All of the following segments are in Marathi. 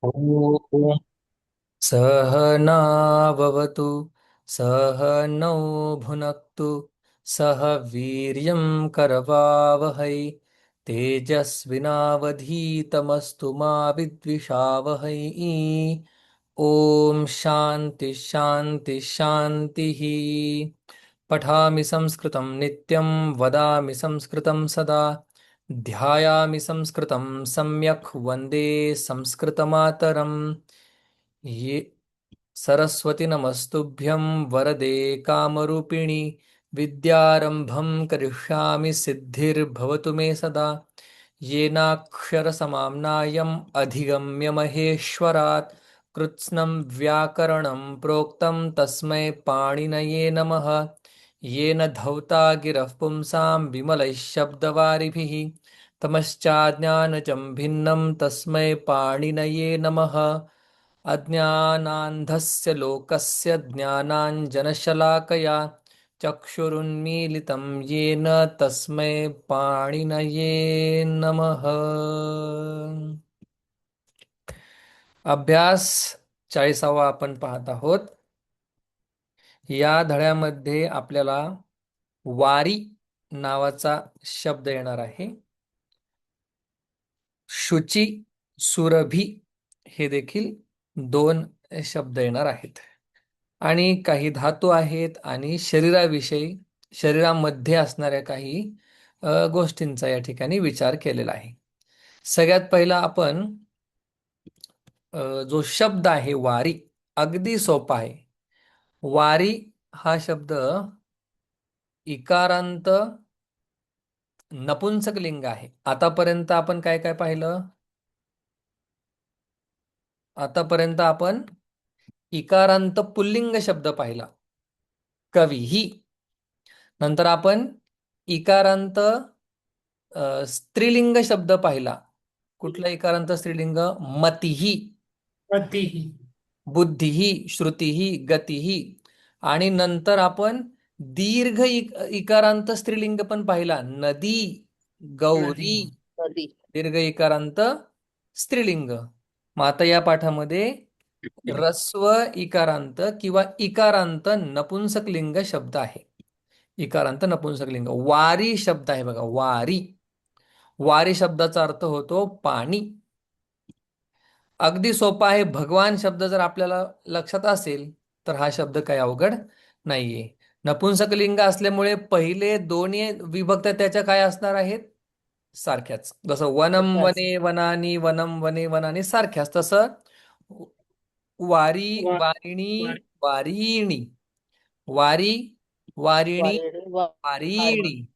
ॐ सहनाववतु सहनौ भुनक्तु सह वीर्यं करवावहै तेजस्विनावधीतमस्तु मा विद्विषावहै। ॐ शान्ति शान्ति शान्तिः। पठामि संस्कृतं नित्यं वदामि संस्कृतं सदा ध्यायामि संस्कृतं सम्यक् वन्दे संस्कृतमातरम्। ये सरस्वती नमस्तुभ्यं वरदे कामरूपिणि विद्यारम्भं करिष्यामि सिद्धिर्भवतु मे सदा। येनाक्षरसमाम्नायम् अधिगम्य महेश्वरात् कृत्स्नं व्याकरणं प्रोक्तं तस्मै पाणिनये नमः। येन धौता गिरः पुंसां विमलैः शब्दवारिभिः तमश्चाज्ञानजं भिन्नं तस्मै पाणिनये नमः। अज्ञानान्धस्य लोकस्य ज्ञानाञ्जनशलाकया चक्षुरुन्मीलितं येन तस्मै पाणिनये नमः। अभ्यास 40वा आपण पाहत आहोत. या धड्यामध्ये आपल्याला वारी नावाचा शब्द येणार आहे. शुची, सुरभी हे देखील दोन शब्द येणार आहेत आणि काही धातू आहेत आणि शरीरामध्ये असणाऱ्या काही गोष्टींचा या ठिकाणी विचार केलेला आहे. सगळ्यात पहिला आपण जो शब्द आहे वारी, अगदी सोपा आहे. वारी हा शब्द इकारांत नपुंसकलिंग आहे. आतापर्यंत आपण काय काय पाहिलं? आतापर्यंत आपण इकारांत पुल्लिंग शब्द पाहिला, कवीही. नंतर आपण इकारांत स्त्रीलिंग शब्द पाहिला. कुठला इकारांत स्त्रीलिंग? मतीही, गतिः बुद्धिही, श्रुतीही, गतीही. आणि नंतर आपण दीर्घ इकारांत स्त्रीलिंग पण पाहिला. नदी, नदी गौरी, नदी. दीर्घ इकारांत स्त्रीलिंग. मग आता या पाठामध्ये ऱ्हस्व इकारांत किंवा इकारांत नपुंसकलिंग शब्द आहे. इकारांत नपुंसकलिंग वारी शब्द आहे बघा. वारी, वारी शब्दाचा अर्थ होतो पाणी. अगदी सोपा आहे. भगवान शब्द जर आपल्याला लक्षात असेल तर हा शब्द काही अवघड नाहीये. नपुंसकलिंग असल्यामुळे पहिले दोन्ही विभक्त त्याच्या काय असणार आहेत? सारख्याच. जसं वनम सारख्याच. वने वनानी, वनम वने वनानी सारख्याच, तसं वारी, वा- वारिणी, वा- वारिणी, वारी, वारिणी, वारेणी वारिणी.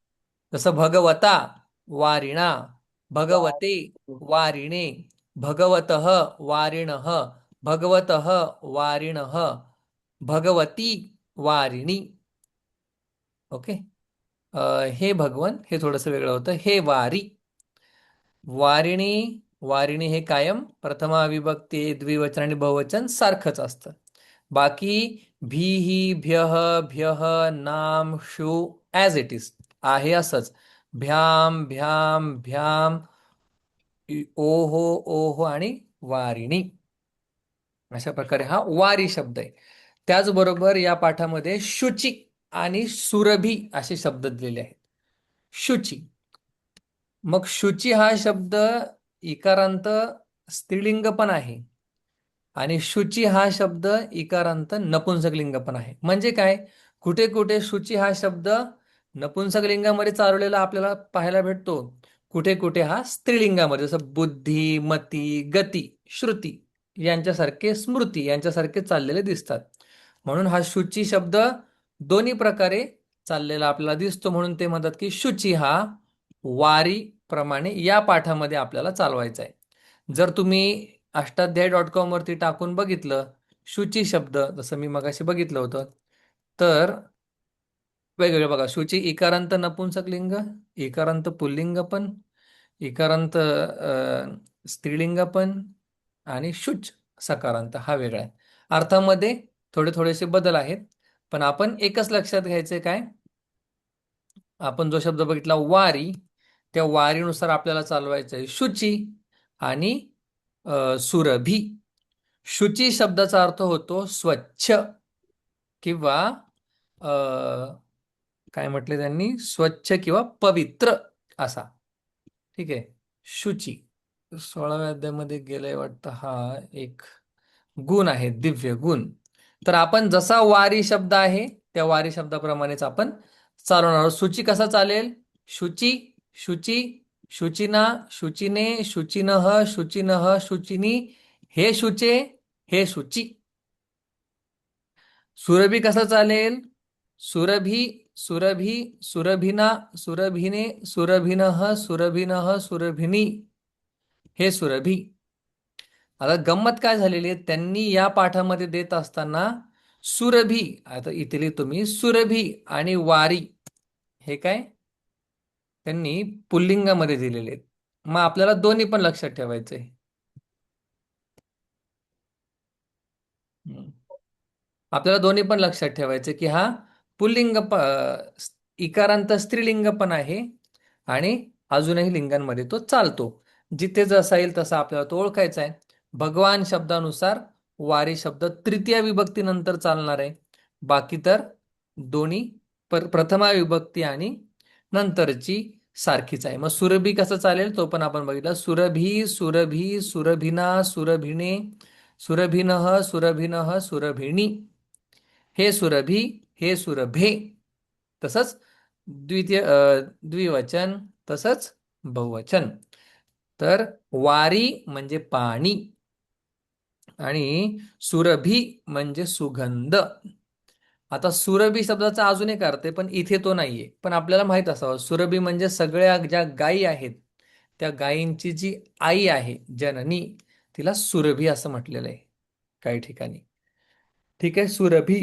जसं भगवता, वारिणा, भगवते, वारिणे, भगवतः, वारिणः, भगवतः, वारिणः, भगवती, वारिणी. ओके. हे भगवन हे थोडंसं वेगळं होतं. हे वारी. वारिणी, वारिणी हे कायम प्रथमा विभक्ती द्विवचन आणि बहुवचन सारखंच असतं. बाकी भीही, भ्यः, भ्यः, नाम, शू ॲज इट इज आहे असंच. भ्याम, भ्याम, भ्याम, ओहो, ओहो आणि वारिणी. अशा प्रकारे हा वारी शब्द आहे. त्याचबरोबर या पाठामध्ये शुची आणि सुरभी असे शब्द दिलेले आहेत. शुची. मग शुची हा शब्द इकारांत स्त्रीलिंग पण आहे आणि शुची हा शब्द इकारांत नपुंसकलिंग पण आहे. म्हणजे काय? कुठे कुठे शुची हा शब्द नपुंसकलिंगामध्ये चालवलेला आपल्याला पाहायला भेटतो, कुठे कुठे हा स्त्रीलिंगामध्ये, जसं बुद्धी, मती, गती, श्रुती यांच्यासारखे, स्मृती यांच्यासारखे चाललेले दिसतात. म्हणून हा शुची शब्द दोन्ही प्रकारे चाललेला आपल्याला दिसतो. म्हणून ते म्हणतात की शुची हा वारी प्रमाणे या पाठामध्ये आपल्याला चालवायचा आहे. जर तुम्ही अष्टाध्यायी.com वरती टाकून बघितलं शुची शब्द, जसं मी मगाशी बघितलं होतं, तर वेगवेगळे बघा. शुची इकारांत नपुंसकलिंग, इकारांत पुल्लिंग पण, इकारांत स्त्रीलिंग पण आणि शुच सकारांत हा वेगळा आहे. अर्थामध्ये थोडे थोडेसे बदल आहेत, पण आपण एकच लक्षात घ्यायचे काय? आपण जो शब्द बघितला वारी, त्या वारीनुसार आपल्याला चालवायचं आहे शुची आणि सुरभी. शुची शब्दाचा अर्थ होतो स्वच्छ किंवा अ, काय म्हटले त्यांनी, स्वच्छ किंवा पवित्र असा. ठीक आहे. शुची 16व्या अध्यायामध्ये गेलाय वाटतं. हा एक गुण आहे, दिव्य गुण. तर आपण जसा वारी शब्द आहे त्या वारी शब्दाप्रमाणेच आपण चालवणार आहोत. शुची कसा चालेल? शुची, शुची, शुचिना, शुचिने, शुचिनः, शुचिनः, शुचिनी, हे शुचे, हे शुची. सुरभी कसा चालेल? सुरभी, सुरभी, सुरभिना, सुरभिने, सुरभिनः, सुरभिनः, सुरभिनी, हे सुरभी. आता गंमत काय झालेली आहे, त्यांनी या पाठामध्ये देत असताना सुरभी, आता इथे तुम्ही सुरभी आणि वारी हे काय त्यांनी पुल्लिंगामध्ये दिलेले आहेत. मग आपल्याला दोन्ही पण लक्षात ठेवायचंय. हम्म. आपल्याला दोन्ही पण लक्षात ठेवायचं की हा पुल्लिंग इकारांत स्त्रीलिंग पण आहे आणि अजूनही लिंगांमध्ये तो चालतो. जिथे जसा येईल तसा आपल्याला तो ओळखायचा आहे. भगवान शब्दानुसार वारी शब्द तृतीय विभक्तीनंतर चालणार आहे. बाकी तर दोन्ही प्रथमा विभक्ती आणि नंतरची सारखीच आहे. मग सुरभी कसं चालेल तो पण आपण बघितलं. सुरभी, सुरभी, सुरभिना, सुरभिने, सुरभिनः, सुरभिनः, सुरभिणी, हे सुरभी, हे सुरभे. तसंच द्विवचन, तसंच बहुवचन. तर वारी म्हणजे पाणी आणि सुरभी म्हणजे सुगंध. आता सुरभी शब्दाचा अजून एक अर्थ आहे पण इथे तो नाहीये. पण आपल्याला माहित असावं, सुरभी म्हणजे सगळ्या ज्या गायी आहेत त्या गायींची जी आई आहे, जननी, तिला सुरभी असं म्हटलेलं आहे काही ठिकाणी. ठीक आहे. सुरभी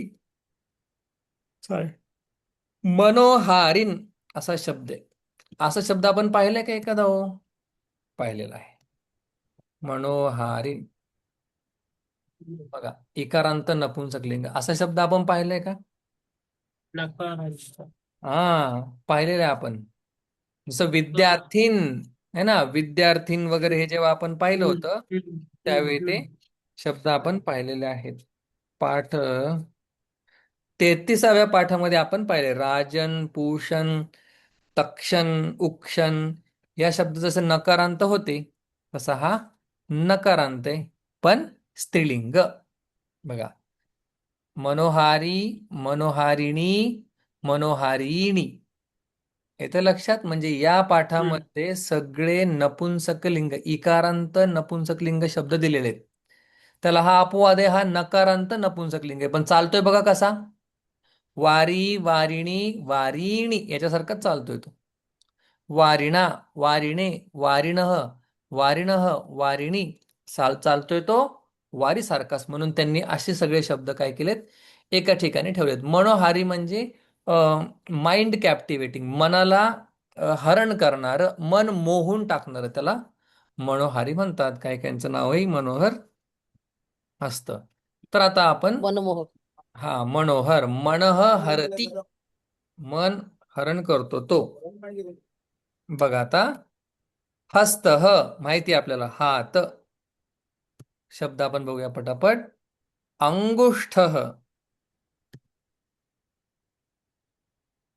चालेल. मनोहारीन असा शब्द आहे. असा शब्द आपण पाहिलाय का एखादा? हो, पाहिलेला आहे. मनोहारीन. बघा, इकारांत नपुंसकलिंग असा शब्द आपण पाहिलाय का? हा, पाहिलेलं आहे आपण. जसं विद्यार्थीन है ना, विद्यार्थीन वगैरे हे जेव्हा आपण पाहिलं होतं त्यावेळी ते शब्द आपण पाहिलेले आहेत. पाठ 33व्या पाठामध्ये आपण पाहिले राजन, पूषण, तक्षण, उक्षण या शब्द जसे नकारांत होते तसा हा नकारांत आहे पण स्त्रीलिंग. बघा, मनोहारी, मनोहारिणी, मनोहारिणी. येतं लक्षात? म्हणजे या पाठामध्ये सगळे नपुंसकलिंग, इकारांत नपुंसकलिंग शब्द दिलेले आहेत. त्याला हा अपवाद आहे, हा नकारांत नपुंसकलिंग आहे. पण चालतोय बघा कसा. वारी, वारिणी, वारिणी याच्यासारखाच चालतोय तो. वारिणा, वारिणे, वारिणः, वारिणः, वारिणी चालतोय तो वारीसारखाच. म्हणून त्यांनी असे सगळे शब्द काय केलेत, एका ठिकाणी ठेवलेत. मनोहारी म्हणजे माइंड कॅप्टिवेटिंग, मनाला हरण करणारं, मन मोहून टाकणारं, त्याला मनोहारी म्हणतात. काही काहींचं नावही मनोहर असतं. तर आता आपण, मनमोहक. हा, मनोहर, मनः हरती, मन हरण करतो तो. बघा आता, हस्त माहिती आहे आपल्याला, हात शब्द आपण बघूया पटापट. अंगुष्ठ,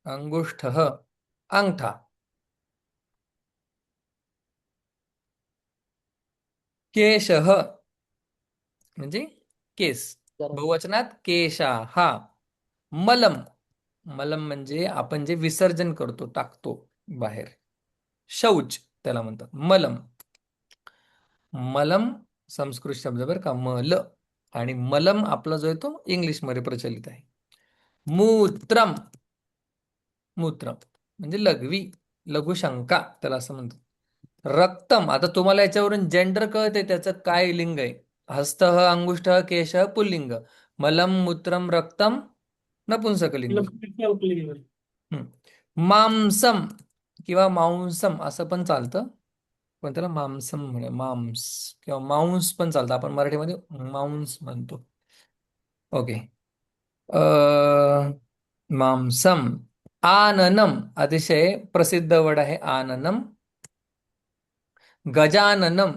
अंगुष्ठ, अंगठा. केश म्हणजे केस, बहुवचनात केशा हा. मलम, मलम म्हणजे आपण जे विसर्जन करतो, टाकतो बाहेर, शौच त्याला म्हणतात मलम. मलम संस्कृत शब्द बरं का, मल. आणि मलम आपला जो आहे तो इंग्लिशमध्ये प्रचलित आहे. मूत्रम, मूत्रम म्हणजे लघवी, लघुशंका त्याला असं म्हणतात. रक्तम, आता तुम्हाला याच्यावरून जेंडर कळते त्याचं काय लिंग आहे. हस्त, अंगुष्ठ, केश पुल्लिंग, मलम, मूत्रम, रक्तम नपुंसकलिंग. हम्म. मांसम किंवा मांसम असं पण चालतं, पण त्याला मांसम म्हणे, मांस किंवा मांस पण चालतं. आपण मराठीमध्ये मांस म्हणतो. ओके. मांसम. आननम अतिशय प्रसिद्ध वर्ड आहे, आननम. गजाननम,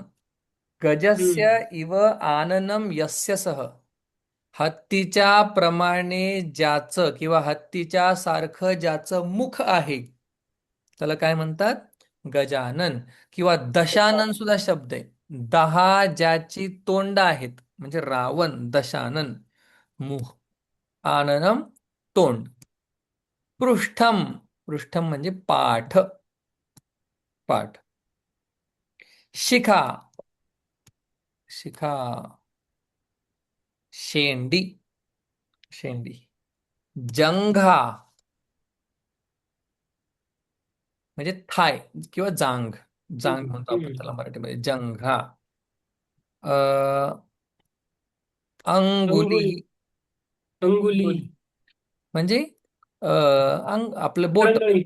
गजस्य हम्म. इव आननं यस्य सह. हत्तीच्या प्रमाणे ज्याचं किंवा हत्तीच्या सारखं ज्याचं मुख आहे त्याला काय म्हणतात? गजानन. किंवा दशानन सुद्धा शब्द आहे. 10 ज्याची तोंड आहेत म्हणजे रावण दशानन. मुख, आननम, तोंड. पृष्ठम, पृष्ठम म्हणजे पाठ, पाठ. शिखा, शिखा, शेंडी, शेंडी. जंघा म्हणजे थाय किंवा जांघ, जांघ हम्म. म्हणतो आपण हम्म. त्याला मराठीमध्ये जंघा. अंगुली, अंगुली. अंगुली. अंगुली म्हणजे आपलं बोट, करंगळी.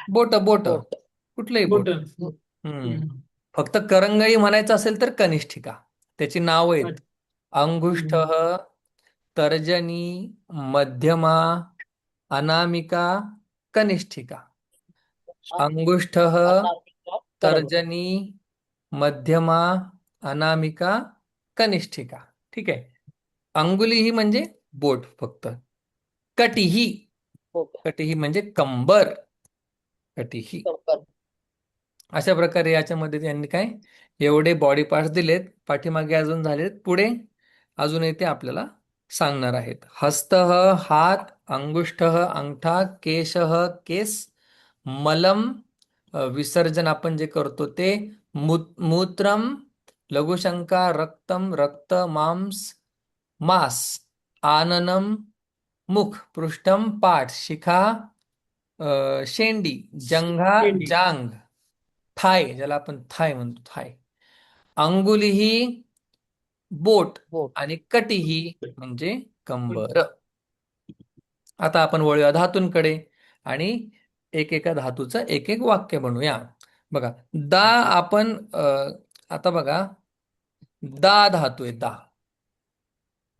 बोट, बोट, बोट. कुठलंही बोट. बोट. हम्म. हम्म. फक्त करंगळी म्हणायचं असेल तर कनिष्ठिका. त्याची नाव आहेत: अच्छा. अंगुष्ठ, हम्म. तर्जनी, मध्यमा, अनामिका, कनिष्ठिका. अंगुष्ठ, अनामिका करंग. तर्जनी, मध्यमा, अनामिका, कनिष्ठिका. ठीक आहे. अंगुली ही म्हणजे बोट फक्त. कटिही, बोट. कटिही म्हणजे कंबर, कटिही. कंबर. अशा प्रकारे याच्यामध्ये त्यांनी काय एवढे बॉडी पार्ट्स दिलेत. पाठीमागे अजून झालेत, पुढे अजूनही ते आपल्याला सांगणार आहेत. हस्त, हात, अंगुष्ठ, अंगठा, केश, केस, मलम, विसर्जन आपण जे करतो ते, मूत्रम, लघुशंका, रक्तम, रक्त, मांस, मांस, आननम, मुख, पृष्ठम, पाठ, शिखा, शेंडी, जंघा, शेंडी. जांग, थाय ज्याला आपण थाय म्हणतो, थाय. अंगुली ही बोट बोट. आणि कटी ही म्हणजे कंबर. आता आपण वळूया धातूंकडे आणि एकेका धातूचं एक एक वाक्य बनवूया. बघा, दा आपण आता बघा, दा धातू आहे, दा,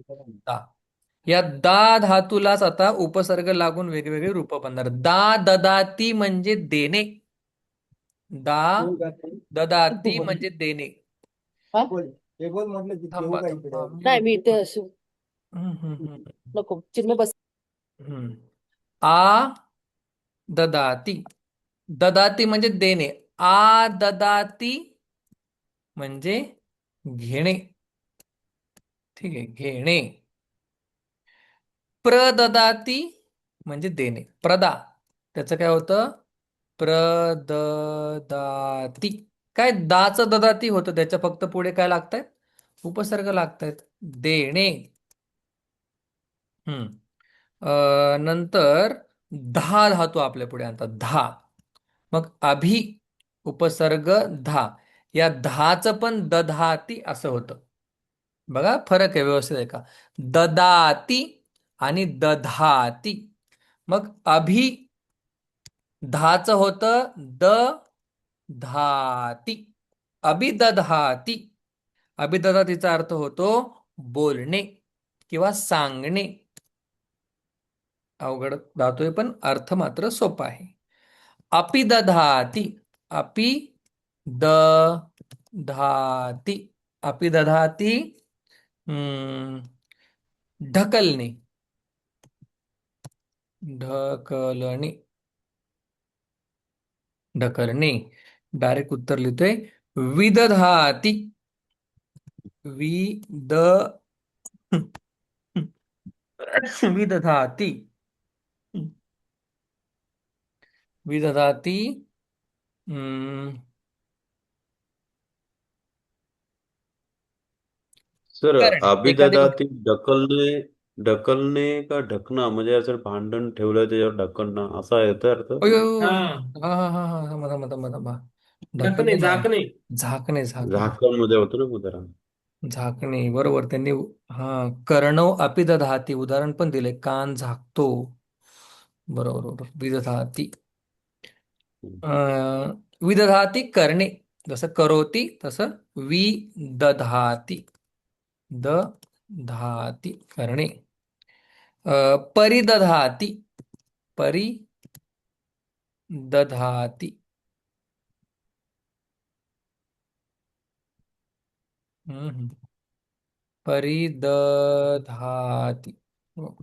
दा. या दा धातूलाच आता उपसर्ग लागून वेगवेगळे रूप बनणार. दा ददाती म्हणजे देणे, दा ददाती म्हणजे देणे. हा? थांबा थांबा नाही मी ते हम्म, हम्म, हम्म, नको चिन्ह बस. हम्म. आ ददाती, ददाती म्हणजे देणे. आ ददाती म्हणजे घेणे. ठीक आहे, घेणे. प्रददाती म्हणजे देणे, प्रदा. त्याचं काय होतं? प्रददाती. काय दाचं ददाती होतं, त्याच्या फक्त पुढे काय लागतायत? उपसर्ग लागतायत. देणे. हम्म. नंतर 10 धातू आपल्या पुढे आणतात, 10. मग अभि, उपसर्ग 10. या 10चं पण दधाती असं होतं. बघा फरक आहे, व्यवस्थित आहे का? ददाती आणि दधाती. मग अभि 10चं होतं द धाती, अभिदधाती. अभिदधातीचा अर्थ होतो बोलणे किंवा सांगणे. अवघड धातू आहे पण अर्थ मात्र सोपा आहे. अपि दधाती, अपि दधाती, अपि दधाती. ढकलणे, ढकलणे, ढकलणे. डायरेक्ट उत्तर लिहितोय. विदधाती, विद विदधाती, विदधाती. हम्म, सर, करणे एखादी गोष्ट. अभिददाती ढकलणे. ढकलणे का ढकणं, म्हणजे असं भांडण ठेवलं त्याच्यावर ढकलणं, असा येतो अर्थ. अयो, हा. हा हा हा हा, थांबा थांबा थांबा थांबा. ढकलणे ढकणे, नाही, झाकणे. झाकणे, झाकणे, झाकण मध्ये होतं ना उदाहरण. झाकणे. बरोबर त्यांनी. हा, कर्णव अपि दधाती उदाहरण पण दिले, कान झाकतो. बरोबर बरोबर, विदधाती. विदधाती करणे, जसं करोती तसं विदधाती, दधाती करणे. परिदधाती, परिदधाती. हम्म. परिदधाति. हो.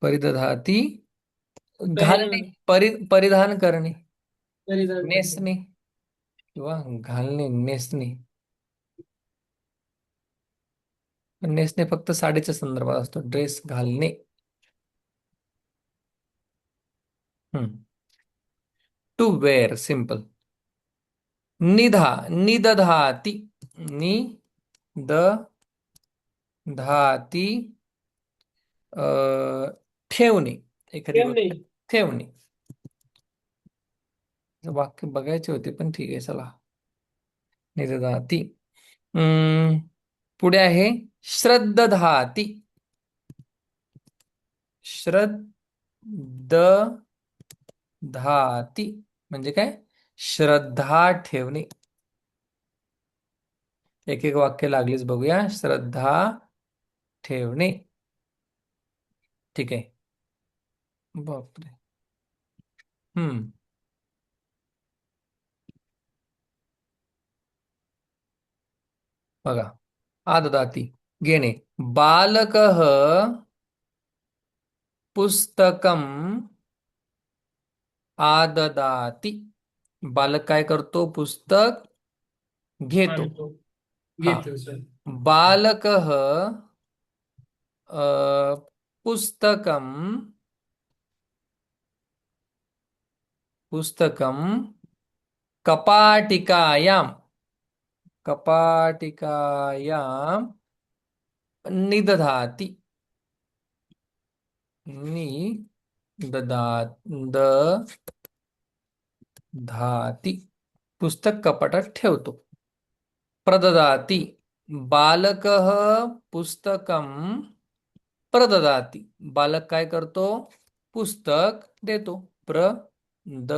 परिदधाति घालणे, परिधान करणे, नेसणे किंवा घालणे, नेसणे. नेसणे फक्त साडीच्या संदर्भात असतो, ड्रेस घालणे. To wear, simple. निदधाति. निदधाति ठेवणे, एखादी गोष्ट ठेवणे. वाक्य बघायचे होते पण ठीक आहे, चला. निदधाति. पुढे आहे श्रद्धाती. श्रद्धाती म्हणजे काय? श्रद्धा ठेवणे. एक एक वाक्य लागलीच बघूया. श्रद्धा ठेवणे. ठीक आहे. बापरे. बघा, आददाती घेणे. बालकः पुस्तकम आददाती. बालक काय करतो? पुस्तक घेतो. हा. बालकः पुस्तकम कपाटिकायां निदधाति. दधाति. पुस्तक कपाटात ठेवतो. प्रददाति. बालकः पुस्तकं प्रददाति. बालक काय करतो? पुस्तक देतो. प्रददाति.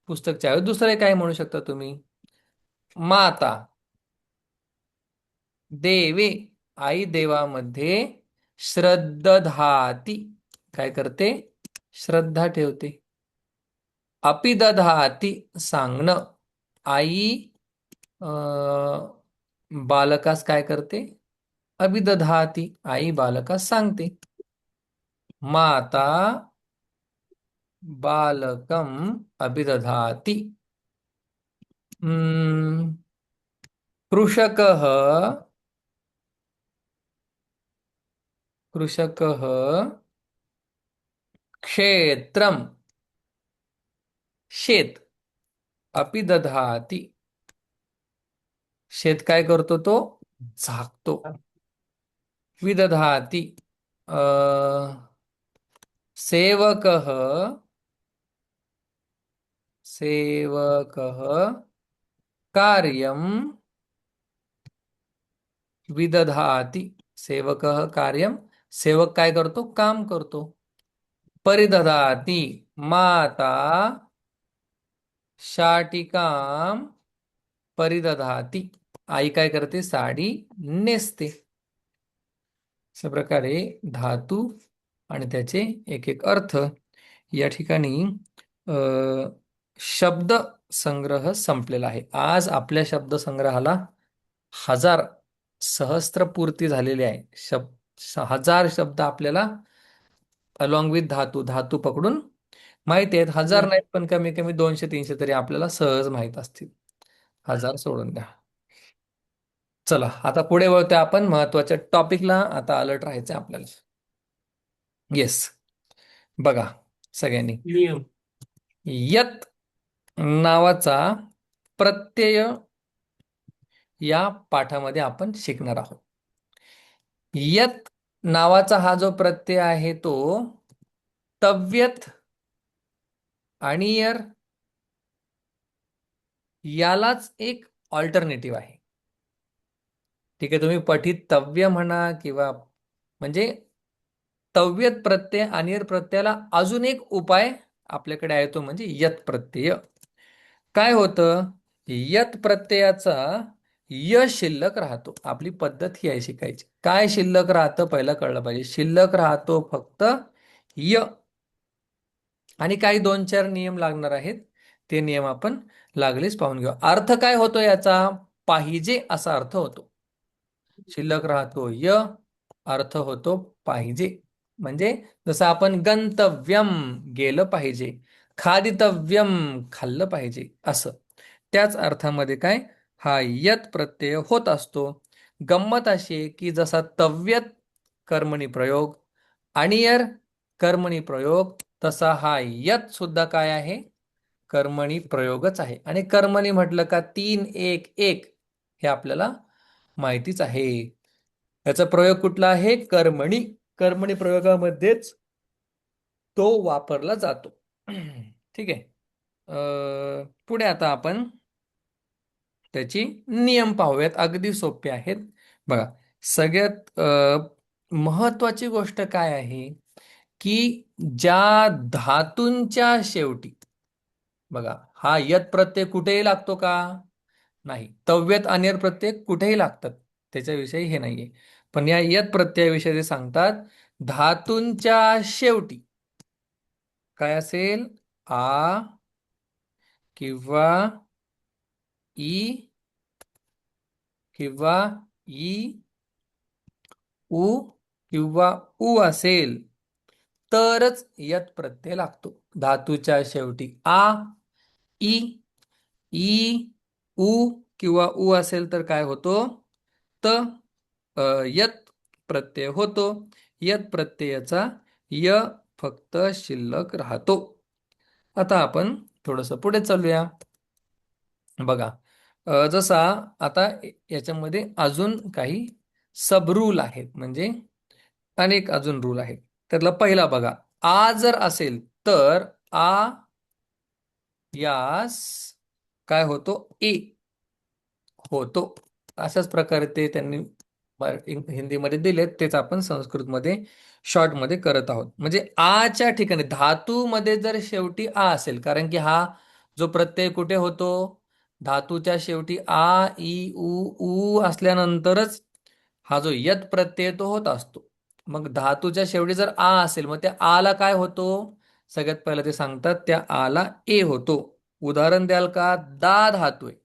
पुस्तकच्या ऐवजी दुसरे काय म्हणू शकता तुम्ही? माता. देवे. आई देवामध्ये श्रद्धाती. काय करते? श्रद्धा ठेवते. अपिदधाती सांगणं. आई बालकास काय करते? अभिदधाती. आई बालकास सांगते. माता बालकम अभिदधाती. कृषकः क्षेत्रम शेत अपिदधाती. शेत काय करतो? तो झाकतो. विदधाती. सेवकः कार्यं विदधाति. सेवकः कार्यं. सेवक काय करतो? काम करतो. परिदधाति. माता शाटिकां परिदधाति. आई काय करते? साडी नेसते. अशा प्रकारे धातू आणि त्याचे एक एक अर्थ. या ठिकाणी शब्द संग्रह संपलेला आहे. आज आपल्या शब्द संग्रहाला 1000 सहस्त्र पूर्ती झालेली आहे. 1000 शब्द आपल्याला अलॉंग विथ धातू पकडून माहिती आहेत. 1000 नाहीत पण कमी कमी 200-300 तरी आपल्याला सहज माहित असतील. 1000 सोडून द्या. चला आता पुढे वळतोय आपण महत्वाच्या टॉपिकला. आता अलर्ट राहायचं आपल्याला. येस, बघा सगळ्यांनी. यत नावाचा प्रत्यय या पाठामध्ये आपण शिकणार आहोत. यत नावाचा हा जो प्रत्यय आहे तो तव्यत आणि यर यालाच एक ऑल्टरनेटिव्ह आहे. ठीक आहे, तुम्ही पठितव्य म्हणा किंवा म्हणजे तव्यत प्रत्यय आणि यर प्रत्ययाला अजून एक उपाय आपल्याकडे आहे, तो म्हणजे यत प्रत्यय. काय होतं? यत प्रत्ययाचा य शिल्लक राहतो. आपली पद्धत ही आहे शिकायची. काय शिल्लक राहतं पहिलं कळलं पाहिजे. शिल्लक राहतो फक्त य. आणि काही 2-4 नियम लागणार आहेत, ते नियम आपण लागलीच पाहून घेऊ. अर्थ काय होतो याचा? पाहिजे असा अर्थ होतो. शिल्लक राहतो य, अर्थ होतो पाहिजे. म्हणजे जसं आपण गंतव्यम गेलं पाहिजे, खादितव्यम खाल्लं पाहिजे असं. त्याच अर्थामध्ये काय, हा यत प्रत्यय होत असतो. गंमत अशी आहे की जसा तव्यत कर्मणी प्रयोग, अनियर कर्मणी प्रयोग, तसा हा यत सुद्धा काय आहे, कर्मणी प्रयोगच आहे. आणि कर्मणी म्हटलं का 3 1 1 हे आपल्याला माहितीच आहे. याचा प्रयोग कुठला आहे? कर्मणी. कर्मणी प्रयोगामध्येच तो वापरला जातो. ठीक आहे. पुढे आता आपण त्याची नियम पाहूयात. अगदी सोपे आहेत. बघा, सगळ्यात महत्वाची गोष्ट काय आहे की ज्या धातूंच्या शेवटी, बघा हा यत प्रत्यय कुठेही लागतो का? नाही. तव्यत अनियर प्रत्यय कुठेही लागतात, त्याच्याविषयी हे नाहीये. पण या यत प्रत्ययाविषयी ते सांगतात, धातूंच्या शेवटी काय असेल? आ किंवा ई किंवा ई, उ किंवा उ असेल तरच यत प्रत्यय लागतो. धातूच्या शेवटी आ, ई, ई, उ किंवा उ असेल तर काय होतो? त यत प्रत्यय होतो. यत प्रत्ययाचा य फक्त शिल्लक राहतो. आता आपण थोडंसं पुढे चालूया. बघा, जसा आता याच्यामध्ये अजून काही सब रूल आहेत, म्हणजे अनेक अजून रूल आहेत. त्यातला पहिला बघा, आ जर असेल तर आ यास काय होतो? ए होतो. अशाच प्रकारे ते त्यांनी हिंदीमध्ये दिलेत, तेच आपण संस्कृतमध्ये शॉर्टमध्ये करत आहोत. म्हणजे आच्या ठिकाणी धातूमध्ये जर शेवटी आ असेल, कारण की हा जो प्रत्यय कुठे होतो? धातूच्या शेवटी आ, ई, उ असल्यानंतरच हा जो यत प्रत्यय तो होत असतो. मग धातूच्या शेवटी जर आ असेल, मग त्या आला काय होतो? सगळ्यात पहिला ते सांगतात, त्या आला ए होतो. उदाहरण द्याल का? दा धातू आहे,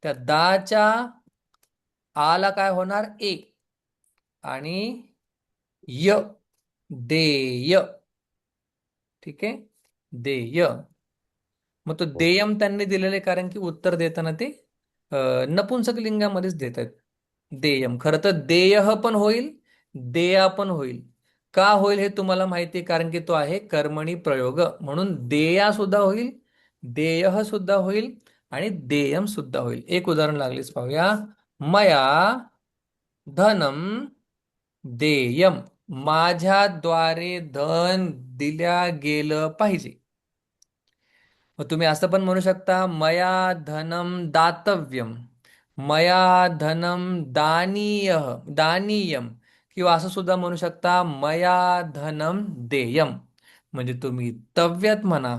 त्या दाच्या आला काय होणार? ए. आणि य, देय. ठीक आहे, देय. मग तो हो. देयम त्यांनी दिलेले, कारण की उत्तर देताना ते नपुंसक लिंगामध्येच देत आहेत. देयम खरं तर देयह पण होईल, देया पण होईल. का होईल हे तुम्हाला माहिती आहे, कारण की तो आहे कर्मणी प्रयोग. म्हणून देया सुद्धा होईल, देयह सुद्धा होईल आणि देयम सुद्धा होईल. एक उदाहरण लागलीच पाहूया. मया धनम देयम, माझ्याद्वारे धन दिल्या गेलं पाहिजे. मग तुम्ही असं पण म्हणू शकता, मया धनम दातव्यम, मया धनम दानीयम, किंवा असं सुद्धा म्हणू शकता, मया धनम देयम. म्हणजे तुम्ही तव्यत म्हणा,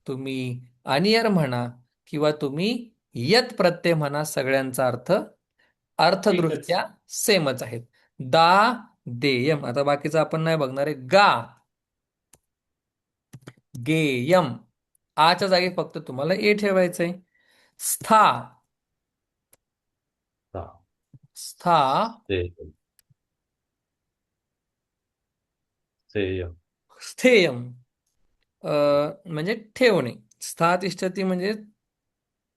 तुम्ही अनियर म्हणा, किंवा तुम्ही यत प्रत्यय म्हणा, सगळ्यांचा अर्थ अर्थदृष्ट्या सेमच आहेत. दा देयम. आता बाकीचं आपण नाही बघणार आहे. गा गेयम, आच्या जागी फक्त तुम्हाला ए ठेवायचंय. स्था, हा. स्था, ते सेय. स्थेयम, म्हणजे ठेवणे. स्था तिष्ठती म्हणजे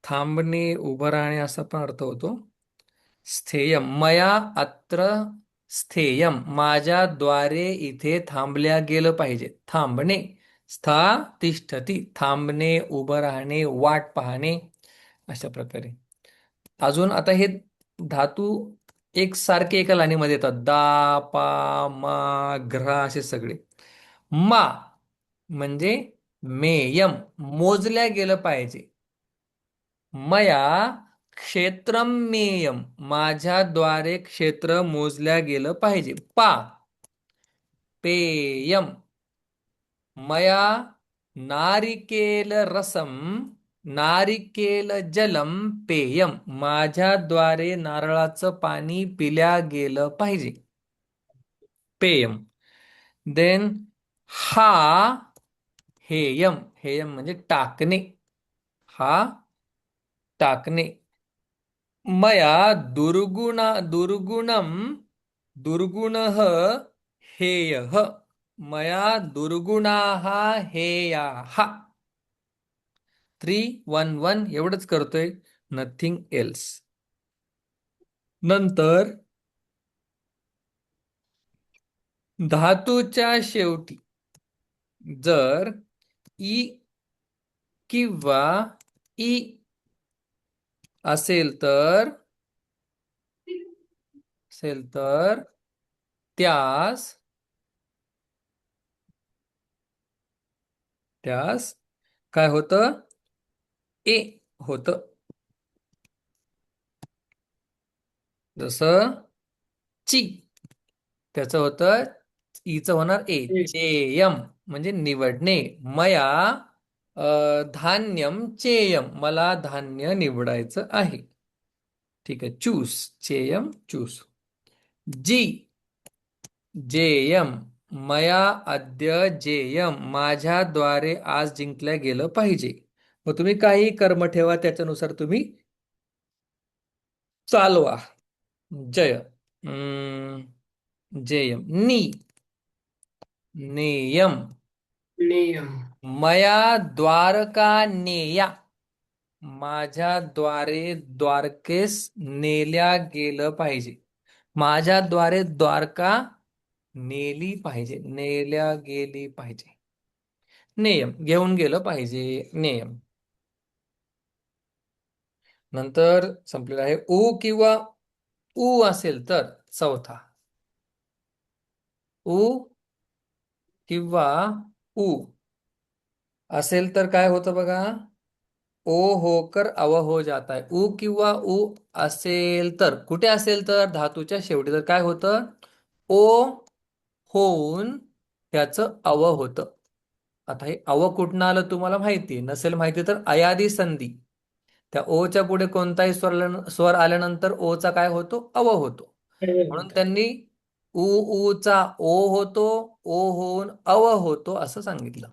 थांबणे, उभं राहणे असा पण अर्थ होतो. स्थेयम, मया अत्र स्थेयम, माझ्याद्वारे इथे थांबल्या गेलं पाहिजे. थांबणे. स्था तिष्ठती, थांबणे, उभं राहणे, वाट पाहणे, अशा प्रकारे. अजून आता हे धातू एक सारखे एका लाईनीमध्ये येतात. दा, पा, मा, घ्रा असे सगळे. मा म्हणजे मेयम, मोजल्या गेलं पाहिजे. मया क्षेत्रम मेयम, माझ्याद्वारे क्षेत्र मोजल्या गेलं पाहिजे. पा पेयम, मया नारिकेल रसम, नारिकेल जलम पेयम, माझ्याद्वारे नारळाचं पाणी पिल्या गेलं पाहिजे. पेयम. देन हा हेयम, हेयम म्हणजे टाकणे. हा टाकणे. मया दुर्गुणं दुर्गुणः हेयः. मया दुर्गुणाः हेयाः. 3 1 1 एवढंच करतोय, नथिंग एल्स. नंतर धातूच्या शेवटी जर ई किंवा ई असेल तर त्यास त्यास काय होतं? ए होतं. जसं ची, त्याचं होतं ईचं होणार ए. चेयम म्हणजे निवडणे. मया धान्यम चेयम, मला धान्य निवडायचं आहे. ठीक आहे, चूस. चेयम चूस. जी जेयम, मया अद्य जेयम, माझ्याद्वारे आज जिंकल्या गेलं पाहिजे. मग तुम्ही काही कर्म ठेवा, त्याच्यानुसार तुम्ही चालवा. जय जेयम. नी नेयम, नेयम. मया द्वारका नेया, माझ्याद्वारे द्वारकेस नेल्या गेलं पाहिजे. माझ्याद्वारे द्वारका नेली पाहिजे, नेल्या गेली पाहिजे. नेयम घेऊन गेलं पाहिजे, नेयम. नंतर संपलेलं आहे. उ किंवा उ असेल तर चौथा. उ किंवा उ असेल तर काय होतं बघा? ओ होकर अव हो जाता है. उ किंवा उ असेल तर, कुठे असेल तर धातूच्या शेवटी तर काय होतं? ओ होऊन त्याचं अव होतं. आता हे अव कुठनं आलं तुम्हाला माहिती नसेल, माहिती तर अयादी संधी. त्या ओच्या पुढे कोणताही स्वर आल्यानंतर ओचा काय होतो? अव होतो. म्हणून त्यांनी उ ऊचा ओ होतो, ओ होऊन अव होतो असं सांगितलं.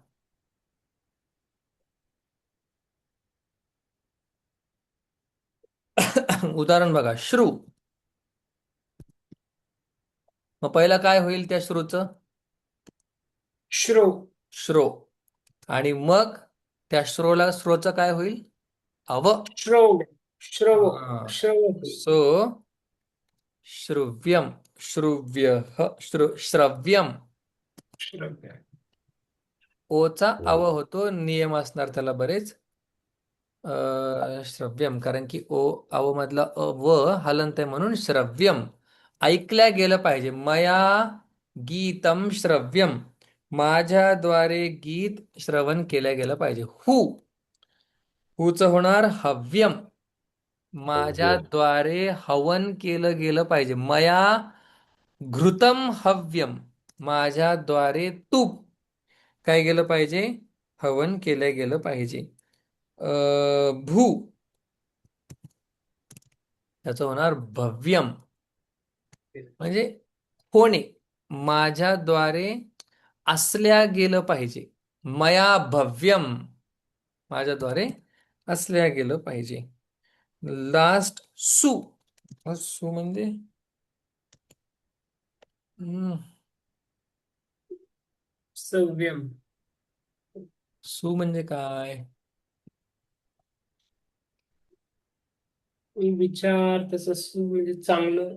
उदाहरण बघा, श्रू. मग पहिला काय होईल त्या श्रूचं? श्रो. श्रो. आणि मग त्या श्रोचं काय होईल? अव. श्रव. श्रव. हा. श्रव. सो श्रुव्यम, श्रुव्यः, श्रव्यम. श्रव्य. ओचा अव होतो, नियम असणार त्याला बरेच. श्रव्यम, कारण की ओ अव मधला व हलंत आहे म्हणून श्रव्यम, ऐकल्या गेलं पाहिजे. मया गीतम श्रव्यम, माझ्याद्वारे गीत श्रवण केलं गेलं पाहिजे. हुच होणार हव्यम, माझ्याद्वारे हवन केलं गेलं पाहिजे. मया घृतम हव्यम, माझ्याद्वारे तूप काय गेलं पाहिजे? हवन केलं गेलं पाहिजे. भू त्याचं होणार भव्यम, म्हणजे होणे. माझ्याद्वारे असल्या गेलं पाहिजे. मया भव्यम, माझ्याद्वारे असल्या गेलं पाहिजे. लास्ट सु. सु म्हणजे सव्यम. सु म्हणजे काय? विचार तसं म्हणजे चांगलं.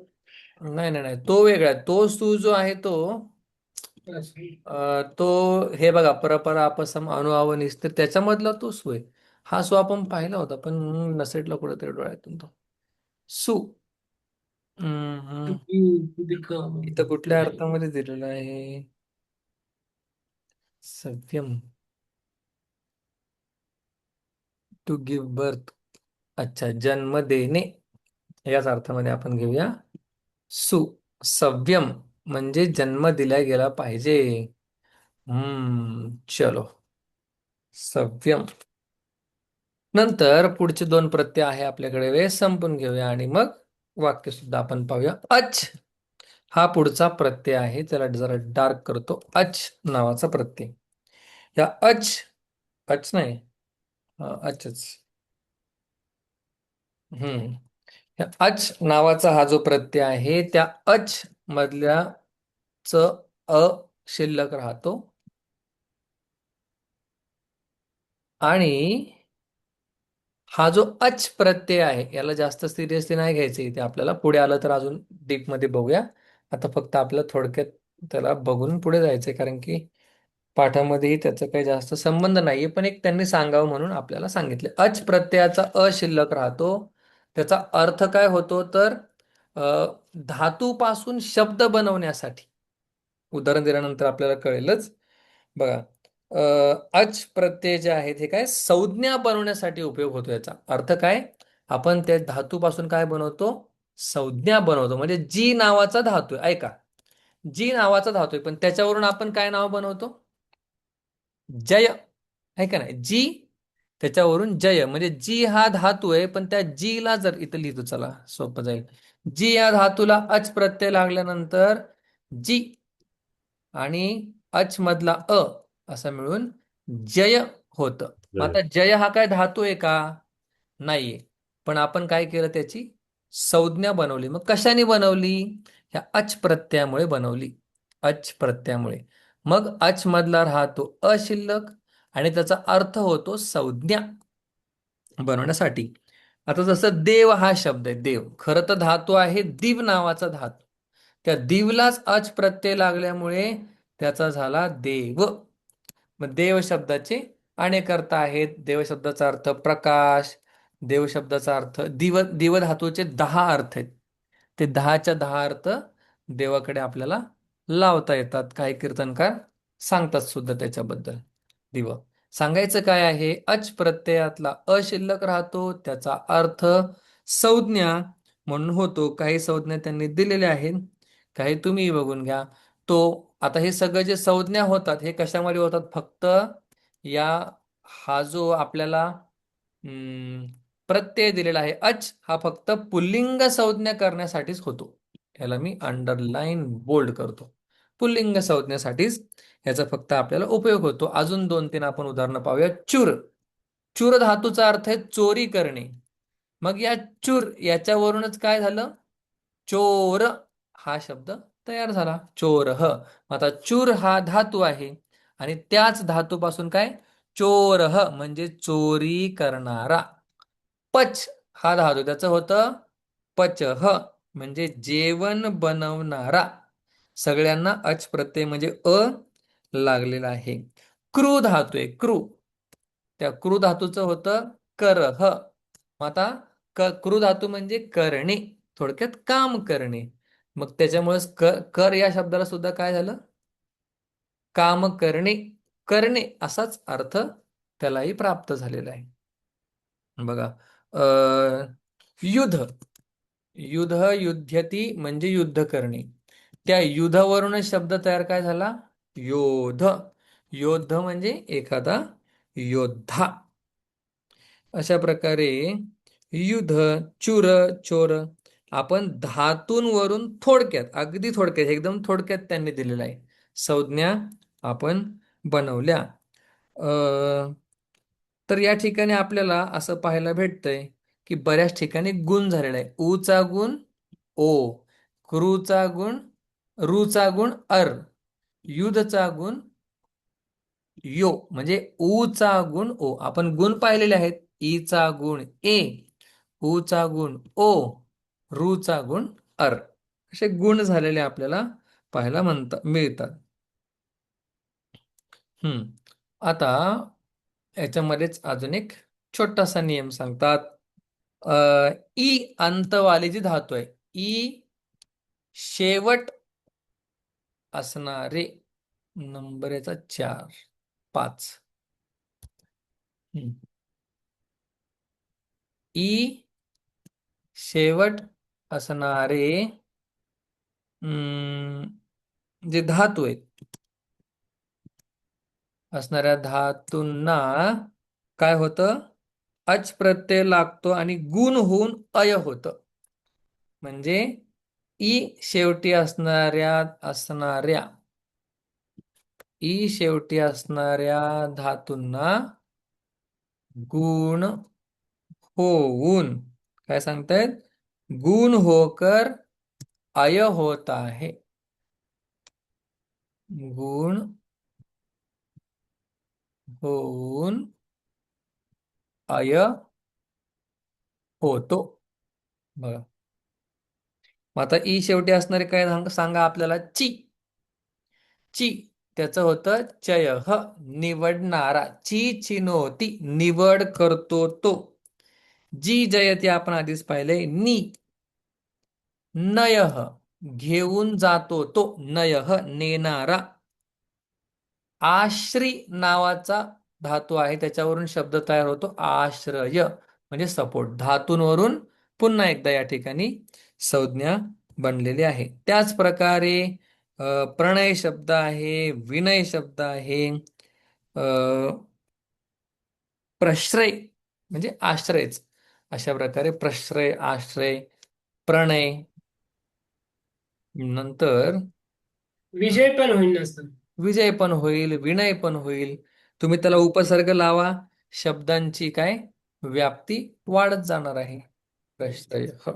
नाही नाही नाही, तो वेगळा आहे. तो सु जो आहे तो तो हे बघा, परपरा अपसम अणुआवनिस, तर त्याच्यामधला तो सु आहे. हा सु आपण पाहिला होता पण नसेटला कुठेतरी डोळ्यातून तो सु. To हम्म. give, to become. इथं कुठल्या अर्थामध्ये दिलेलं आहे? सव्यम, टू गिव्ह बर्थ. अच्छा, जन्म देणे याच अर्थामध्ये आपण घेऊया. सव्यम म्हणजे जन्म दिला गेला पाहिजे. चलो, सव्यम. नंतर पुढचे 2 प्रत्यय आहे आपल्याकडे, वेळ संपून घेऊया आणि मग वाक्य सुद्धा आपण पाहूया. अच हा पुढचा प्रत्यय आहे, त्याला जरा डार्क करतो. अच नावाचा प्रत्यय. या अच, अच नाही, अचच ह्या अच नावाचा हा जो प्रत्यय आहे त्या अच मधल्या च अ शिल्लक राहतो आणि हा जो अच प्रत्यय आहे याला जास्त सिरियसली नाही घ्यायचं इथे आपल्याला, पुढे आलं तर अजून डीप मध्ये बघूया. आता फक्त आपल्याला थोडक्यात त्याला बघून पुढे जायचंय, कारण की पाठामध्येही त्याचा काही जास्त संबंध नाहीये, पण एक त्यांनी सांगावं म्हणून आपल्याला सांगितले. अच प्रत्ययाचा अ शिल्लक राहतो. त्याचा अर्थ काय होतो तर धातूपासून शब्द बनवण्यासाठी. उदाहरण दिल्यानंतर आपल्याला कळेलच. बघा, अच प्रत्यय जे आहेत हे काय संज्ञा बनवण्यासाठी उपयोग होतो. याचा अर्थ काय, आपण त्या धातूपासून काय बनवतो, संज्ञा बनवतो. म्हणजे जी नावाचा धातू आहे, ऐका, जी नावाचा धातू आहे पण त्याच्यावरून आपण काय नाव बनवतो, जय, आहे का नाही, जी, त्याच्यावरून जय, म्हणजे जी हा धातू आहे पण त्या जी ला जर इथं लिहितो, चला सोपं जाईल. जी या धातूला अच प्रत्यय लागल्यानंतर जी आणि अच मधला अ असं मिळून जय होतं. मग आता जय हा काय धातू आहे का, नाहीये, पण आपण काय केलं, त्याची संज्ञा बनवली. मग कशाने बनवली, ह्या अच प्रत्ययामुळे बनवली, अच प्रत्ययामुळे. मग अच मधला राहतो अशिल्लक आणि त्याचा अर्थ होतो संज्ञा बनवण्यासाठी. आता जसं देव हा शब्द आहे, देव खरं तर धातू आहे दिव नावाचा धातू. त्या दिवलाच अच प्रत्यय लागल्यामुळे त्याचा झाला देव. मग देव शब्दाचे अनेक अर्थ आहेत. देव शब्दाचा अर्थ प्रकाश, देव शब्दाचा अर्थ दिव धातूचे 10 अर्थ आहेत. ते 10च्या 10 अर्थ देवाकडे आपल्याला लावता येतात. काही कीर्तनकार सांगतात सुद्धा त्याच्याबद्दल. दिव सांगायचं काय आहे, अच प्रत्ययातला अशिल्लक राहतो, त्याचा अर्थ संज्ञा म्हणून होतो. काही संज्ञा त्यांनी दिलेल्या आहेत, काही तुम्ही बघून घ्या. तो आता हे सगळं जे संज्ञा होतात हे कशामध्ये होतात, फक्त या हा जो आपल्याला प्रत्यय दिलेला आहे अच, हा फक्त पुल्लिंग संज्ञा करण्यासाठीच होतो. याला मी अंडरलाईन बोल्ड करतो. पुल्लिंग संज्ञेसाठीच याचा फक्त आपल्याला उपयोग होतो. अजून 2-3 आपण उदाहरणं पाहूया. चूर, चूर धातूचा अर्थ आहे चोरी करणे. मग या चूर याच्यावरूनच काय झालं, चोर हा शब्द तयार झाला, चोर ह. आता चूर हा धातू आहे आणि त्याच धातूपासून काय, चोर ह म्हणजे चोरी करणारा. पच हा धातू, त्याचं होतं पच ह म्हणजे जेवण बनवणारा. सगळ्यांना अच प्रत्यय म्हणजे अ लागलेला आहे. क्रू धातू आहे, क्रू, त्या क्रू धातूचं होतं कर ह. आता क्रू धातू म्हणजे करणे, थोडक्यात काम करणे. मग त्याच्यामुळे कर या शब्दाला सुद्धा काय झालं, काम करणे, करणे असाच अर्थ त्यालाही प्राप्त झालेला आहे. बघा, युद्ध, युद्ध युध्यती म्हणजे युद्ध करणे. त्या युद्धावरूनच शब्द तयार काय झाला, योध. योद्ध म्हणजे एखादा योद्धा. अशा प्रकारे युद्ध, चूर, चोर आपण धातूंवरून थोडक्यात, अगदी थोडक्यात, एकदम थोडक्यात त्यांनी दिलेला आहे, संज्ञा आपण बनवल्या. तर या ठिकाणी आपल्याला असं पाहायला भेटतंय की बऱ्याच ठिकाणी गुण झालेला आहे. ऊचा गुण ओ, क्रूचा गुण, रूचा गुण अर, युधचा गुण यो, म्हणजे ऊचा गुण ओ. आपण गुण पाहिलेले आहेत, ईचा गुण ए, ऊचा गुण ओ, रूचा गुण अर, असे गुण झालेले आपल्याला पाहायला मिळतात. आता याच्यामध्येच अजून एक छोटासा नियम सांगतात. ई अंतवाली जी धातू आहे, ई शेवट असणारे, नंबर याचा 4, 5, ई शेवट असणारे जे धातू आहेत, असणाऱ्या धातूंना काय होतं, अच प्रत्यय लागतो आणि गुण होऊन अय होतं. म्हणजे ई शेवटी असणाऱ्या धातूंना गुण होऊन काय सांगतायत? गुण होकर अय होता है. गुण होऊन अय होतो. बघा, मग आता ई शेवटी असणारे काय सांगा आपल्याला? ची. ची त्याचं होतं चय ह, निवडणारा. ची चिनोती, निवड करतो तो. जी जयती आपण आधीच पाहिलंय. नी. नयः घेऊन जातो तो. नयः नेणारा. आश्री नावाचा धातू आहे, त्याच्यावरून शब्द तयार होतो आश्रय, म्हणजे सपोर्ट. धातूंवरून पुन्हा एकदा या ठिकाणी संज्ञा बनलेली आहे. त्याच प्रकारे प्रणय शब्द आहे, विनय शब्द आहे, प्रश्रय म्हणजे आश्रयच. अशा प्रकारे प्रश्रय, आश्रय, प्रणय. नंतर विजय पण होईल नसतं. विजय पण होईल, विनय पण होईल. तुम्ही त्याला उपसर्ग लावा, शब्दांची काय व्याप्ती वाढत जाणार आहे. प्रश्रय ह.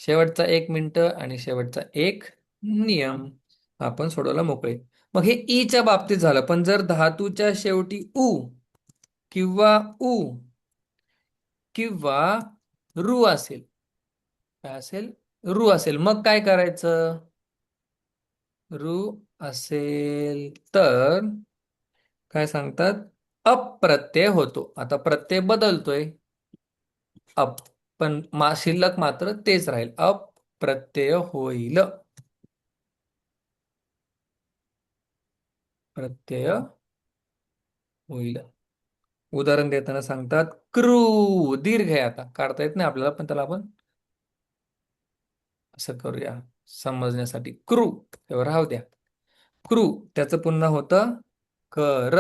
शेवटचा 1 मिनिट आणि शेवटचा एक नियम आपण सोडवला मोकळे. मग हे ईच्या बाबतीत झालं, पण जर धातूच्या शेवटी उ किंवा उ किंवा रू असेल, काय असेल? रू असेल, मग काय करायचं? रू असेल तर काय सांगतात? अप्रत्यय होतो. आता प्रत्यय बदलतोय, अप, पण शिल्लक मात्र तेच राहील. अप्रत्यय होईल. प्रत्यय होईल. उदाहरण देताना सांगतात क्रू. दीर्घ आहे, आता काढता येत नाही आपल्याला, पण त्याला आपण असं करूया समजण्यासाठी. क्रू तेव्हा राहू द्या. क्रू त्याचं पुन्हा होतं कर,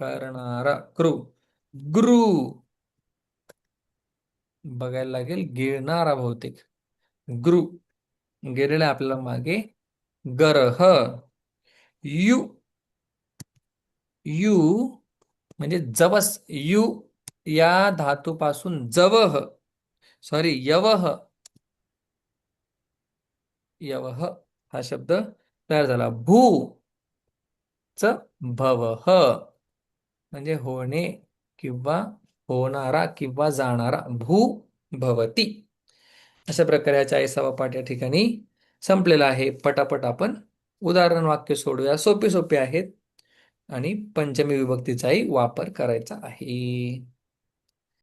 करणारा. क्रू. ग्रू बघायला लागेल, गिळणारा बहुतेक. ग्रू गेलेलं आहे आपल्याला मागे. गरह. यू. यू म्हणजे जवस. यू या धातूपासून जवह, सॉरी यवह, यवह हा शब्द तयार झाला. भू च भवह म्हणजे होणे किंवा होणारा किंवा जाणारा. भू भवती. अशा प्रकारे हा 40वा पाठ या ठिकाणी संपलेला आहे. पटापट आपण उदाहरण वाक्य सोडूया. सोपे सोपे आहेत आणि पंचमी विभक्तीचाही वापर करायचा आहे.